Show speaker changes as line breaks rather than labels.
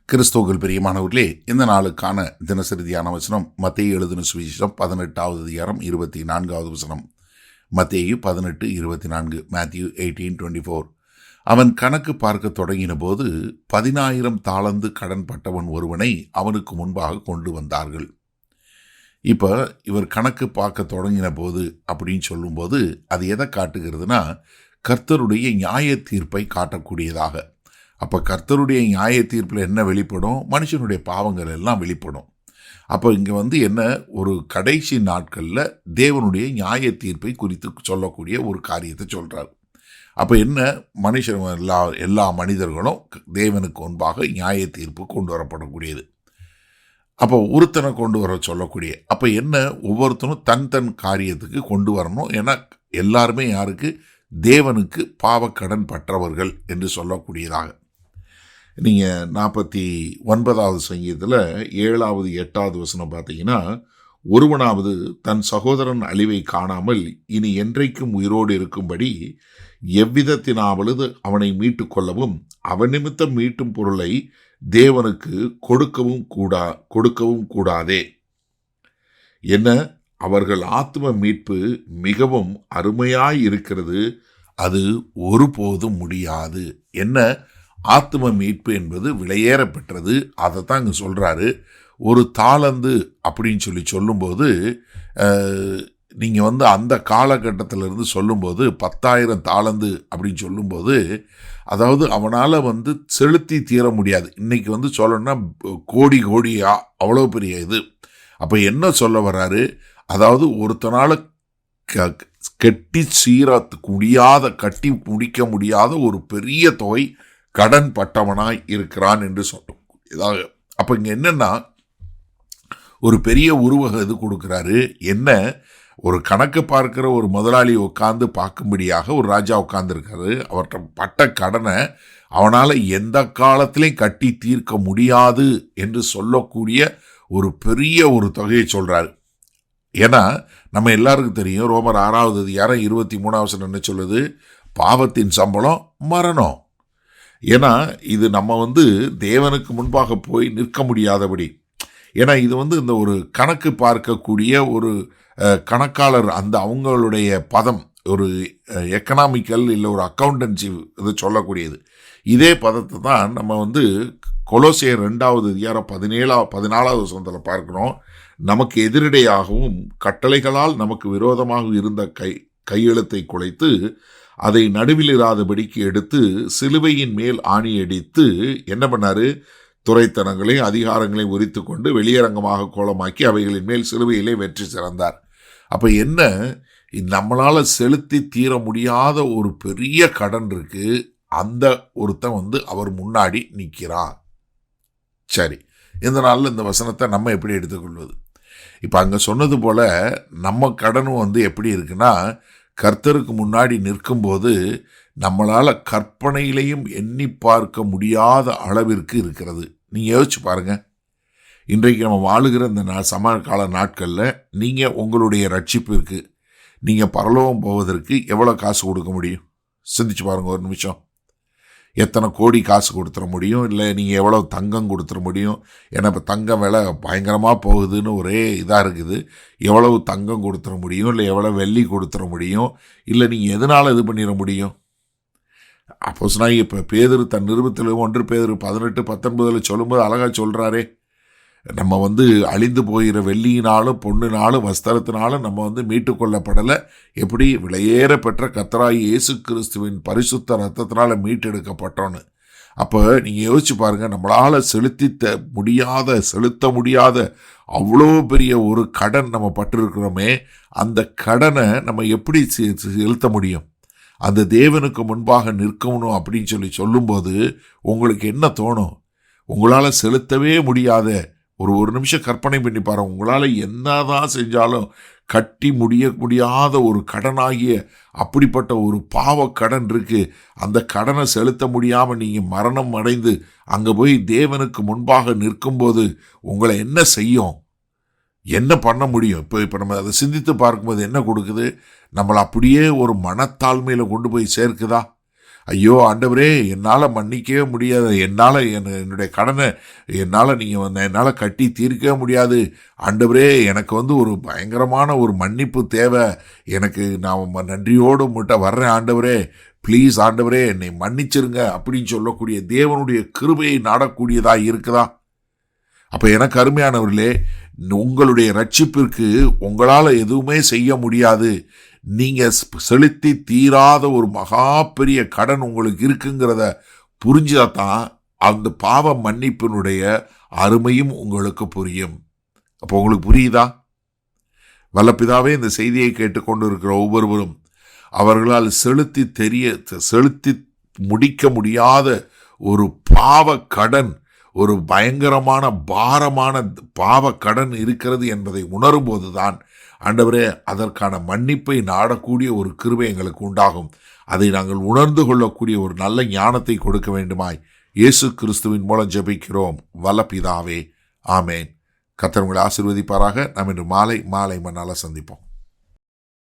கிறிஸ்துவுக்குள் பிரியமானவர்களே, இந்த நாளுக்கான தினசரி தியான வசனம் மத்தேயு எழுதின சுவிசேஷம் 18வது அதிகாரம் 24வது வசனம். மத்தேயு 18:24. Matthew 18:24. அவன் கணக்கு பார்க்க தொடங்கின போது 10,000 தாலந்து கடன் பட்டவன் ஒருவனை அவனுக்கு முன்பாக கொண்டு வந்தார்கள். இப்போ இவர் கணக்கு பார்க்க தொடங்கின போது அப்படின்னு சொல்லும்போது அது எதை காட்டுகிறதுனா, கர்த்தருடைய நியாய தீர்ப்பை காட்டக்கூடியதாக. அப்போ கர்த்தருடைய நியாய தீர்ப்பில் என்ன வெளிப்படும்? மனுஷனுடைய பாவங்கள் எல்லாம் வெளிப்படும். அப்போ இங்கே என்ன, ஒரு கடைசி நாட்களில் தேவனுடைய நியாய தீர்ப்பை குறித்து சொல்லக்கூடிய ஒரு காரியத்தை சொல்கிறார். அப்போ என்ன, மனுஷன் எல்லா மனிதர்களும் தேவனுக்கு முன்பாக நியாய தீர்ப்பு கொண்டு வரப்படக்கூடியது. அப்போ ஒருத்தனை கொண்டு வர சொல்லக்கூடிய, அப்போ என்ன, ஒவ்வொருத்தனும் தன் காரியத்துக்கு கொண்டு வரணும். ஏன்னா எல்லாருமே யாருக்கு? தேவனுக்கு பாவக்கடன் பற்றவர்கள் என்று சொல்லக்கூடியதாக. நீங்கள் 49வது சங்கீதத்தில் 7வது 8வது வசனம் பார்த்தீங்கன்னா, ஒருவனாவது தன் சகோதரன் அழிவை காணாமல் இனி என்றைக்கும் உயிரோடு இருக்கும்படி எவ்விதத்தினாவது அவனை மீட்டு கொள்ளவும் அவன் நிமித்தம் மீட்டும் பொருளை தேவனுக்கு கொடுக்கவும் கூடாதே. என்ன, அவர்கள் ஆத்தும மீட்பு மிகவும் அருமையாய் இருக்கிறது, அது ஒருபோதும் முடியாது. என்ன, ஆத்தும மீட்பு என்பது விலையேற பெற்றது. அதை தான் இங்கே சொல்கிறாரு. ஒரு தாளந்து அப்படின்னு சொல்லும்போது, நீங்கள் அந்த காலகட்டத்திலிருந்து சொல்லும்போது 10,000 தாளந்து அப்படின்னு சொல்லும்போது, அதாவது அவனால் செலுத்தி தீர முடியாது. இன்றைக்கி சொல்லணும்னா கோடியா அவ்வளோ பெரிய இது. அப்போ என்ன சொல்ல வர்றாரு? அதாவது ஒருத்தனால் கட்டி முடிக்க முடியாத ஒரு பெரிய தொகை கடன் பட்டவனாய் இருக்கிறான் என்று சொல்லும் இதாக. அப்போ இங்கே என்னன்னா, ஒரு பெரிய உருவக இது கொடுக்குறாரு. என்ன, ஒரு கணக்கு பார்க்கிற ஒரு முதலாளி உட்காந்து பார்க்கும்படியாக ஒரு ராஜா உட்காந்துருக்காரு. அவர்கிட்ட பட்ட கடனை அவனால் எந்த காலத்திலையும் கட்டி தீர்க்க முடியாது என்று சொல்லக்கூடிய ஒரு பெரிய ஒரு தொகையை சொல்கிறாரு. ஏன்னா நம்ம எல்லாருக்கும் தெரியும், ரோமர் 6வது அதிகாரம் 23வது வசனம் என்ன சொல்லுது? பாவத்தின் சம்பளம் மரணம். ஏன்னா இது நம்ம தேவனுக்கு முன்பாக போய் நிற்க முடியாதபடி. ஏன்னா இது இந்த ஒரு கணக்கு பார்க்கக்கூடிய ஒரு கணக்காளர், அவங்களுடைய பதம் ஒரு எக்கனாமிக்கல் இல்லை ஒரு அக்கௌண்டன்சி இது சொல்லக்கூடியது. இதே பதத்தை தான் நம்ம கொலோசியர் 2வது அதிகாரம் 14வது வசனத்தில் பார்க்கிறோம். நமக்கு எதிரடையாகவும் கட்டளைகளால் நமக்கு விரோதமாக இருந்த கையெழுத்தை குலைத்து அதை நடுவில் இராதபடிக்கு எடுத்து சிலுவையின் மேல் ஆணியடித்து என்ன பண்ணாரு? துரைத்தனங்களையும் அதிகாரங்களையும் உரித்து கொண்டு வெளியரங்கமாக கோலமாக்கி அவைகளின் மேல் சிலுவையிலே வெற்றி சிறந்தார். அப்போ என்ன, நம்மளால் செலுத்தி தீர முடியாத ஒரு பெரிய கடன் இருக்கு. அந்த ஒருத்தன் அவர் முன்னாடி நிற்கிறான். சரி, இந்த நாளில் இந்த வசனத்தை நம்ம எப்படி எடுத்துக்கொள்வது? இப்போ அங்கே சொன்னது போல் நம்ம கடனும் எப்படி இருக்குன்னா, கர்த்தருக்கு முன்னாடி நிற்கும்போது நம்மளால் கற்பனையிலையும் எண்ணி பார்க்க முடியாத அளவிற்கு இருக்கிறது. நீங்கள் யோசிச்சு பாருங்கள். இன்றைக்கு நம்ம வாழுகிற இந்த சமகால நாட்களில் நீங்கள் உங்களுடைய ரட்சிப்பிற்கு, நீங்கள் பரலோகம் போவதற்கு எவ்வளோ காசு கொடுக்க முடியும்? சிந்திச்சு பாருங்கள் ஒரு நிமிஷம். எத்தனை கோடி காசு கொடுத்துட முடியும்? இல்லை நீங்கள் எவ்வளோ தங்கம் கொடுத்துட முடியும்? ஏன்னா இப்போ தங்கம் விலை பயங்கரமாக போகுதுன்னு ஒரே இதாக இருக்குது. எவ்வளவு தங்கம் கொடுத்துட முடியும்? இல்லை எவ்வளோ வெள்ளி கொடுத்துட முடியும்? இல்லை நீங்கள் எதனால் இது பண்ணிட முடியும்? அப்போஸ்தலனாகிய இப்போ பேதுரு தன் நிருபத்தில் 1 பேதுரு 18:19 சொல்லும்போது அழகாக சொல்கிறாரே, நம்ம அழிந்து போகிற வெள்ளியினாலும் பொண்ணுனாலும் வஸ்திரத்தினாலும் நம்ம மீட்டு கொள்ளப்படலை. எப்படி? விலையேற பெற்ற கர்த்தராகிய இயேசு கிறிஸ்துவின் பரிசுத்த ரத்தத்தினால மீட்டெடுக்கப்பட்டோன்னு. அப்போ நீங்கள் யோசிச்சு பாருங்கள், நம்மளால் செலுத்த முடியாத அவ்வளோ பெரிய ஒரு கடன் நம்ம பட்டிருக்கிறோமே, அந்த கடனை நம்ம எப்படி செலுத்த முடியும்? அந்த தேவனுக்கு முன்பாக நிற்கணும் அப்படின்னு சொல்லும்போது உங்களுக்கு என்ன தோணும்? உங்களால் செலுத்தவே முடியாத ஒரு நிமிஷம் கற்பனை பண்ணி பாருங்க. உங்களால் என்னதான் செஞ்சாலும் கட்டி முடியாத ஒரு கடனாகிய அப்படிப்பட்ட ஒரு பாவ கடன் இருக்கு. அந்த கடனை செலுத்த முடியாமல் நீங்கள் மரணம் அடைந்து அங்கே போய் தேவனுக்கு முன்பாக நிற்கும்போது உங்களை என்ன செய்யும்? என்ன பண்ண முடியும்? இப்போ நம்ம அதை சிந்தித்து பார்க்கும்போது என்ன கொடுக்குது? நம்மளை அப்படியே ஒரு மனத்தாழ்மையில் கொண்டு போய் சேர்க்குதா? ஐயோ ஆண்டவரே, என்னால் மன்னிக்கவே முடியாது, என்னால் என்னுடைய கடனை என்னால் கட்டி தீர்க்கவே முடியாது ஆண்டவரே, எனக்கு ஒரு பயங்கரமான ஒரு மன்னிப்பு தேவை, எனக்கு நான் நன்றியோடு உங்கள்கிட்ட வர்றேன் ஆண்டவரே, ப்ளீஸ் ஆண்டவரே என்னை மன்னிச்சிருங்க அப்படின்னு சொல்லக்கூடிய தேவனுடைய கிருபையை நாடக்கூடியதாக இருக்குதா? அப்போ எனக்கு அருமையானவர்களே, உங்களுடைய ரட்சிப்பிற்கு உங்களால் எதுவுமே செய்ய முடியாது, நீங்கள் செலுத்தி தீராத ஒரு மகா பெரிய கடன் உங்களுக்கு இருக்குங்கிறத புரிஞ்சாதான் அந்த பாவ மன்னிப்பினுடைய அருமையும் உங்களுக்கு புரியும். அப்போ உங்களுக்கு புரியுதா? வல்லபிதாவே, இந்த செய்தியை கேட்டுக்கொண்டு இருக்கிற ஒவ்வொருவரும் அவர்களால் செலுத்தி முடிக்க முடியாத ஒரு பாவ கடன், ஒரு பயங்கரமான பாரமான பாவ கடன் இருக்கிறது என்பதை உணரும் போதுதான் ஆண்டவரே அதற்கான மன்னிப்பை நாடக்கூடிய ஒரு கிருபை எங்களுக்கு உண்டாகும். அதை நாங்கள் உணர்ந்து கொள்ளக்கூடிய ஒரு நல்ல ஞானத்தை கொடுக்க வேண்டுமாய் இயேசு கிறிஸ்துவின் மூலம் ஜெபிக்கிறோம் வல்ல பிதாவே, ஆமேன். கர்த்தர் உங்களை ஆசீர்வதிப்பாராக. நாம் இன்று மாலை மண்ணால சந்திப்போம்.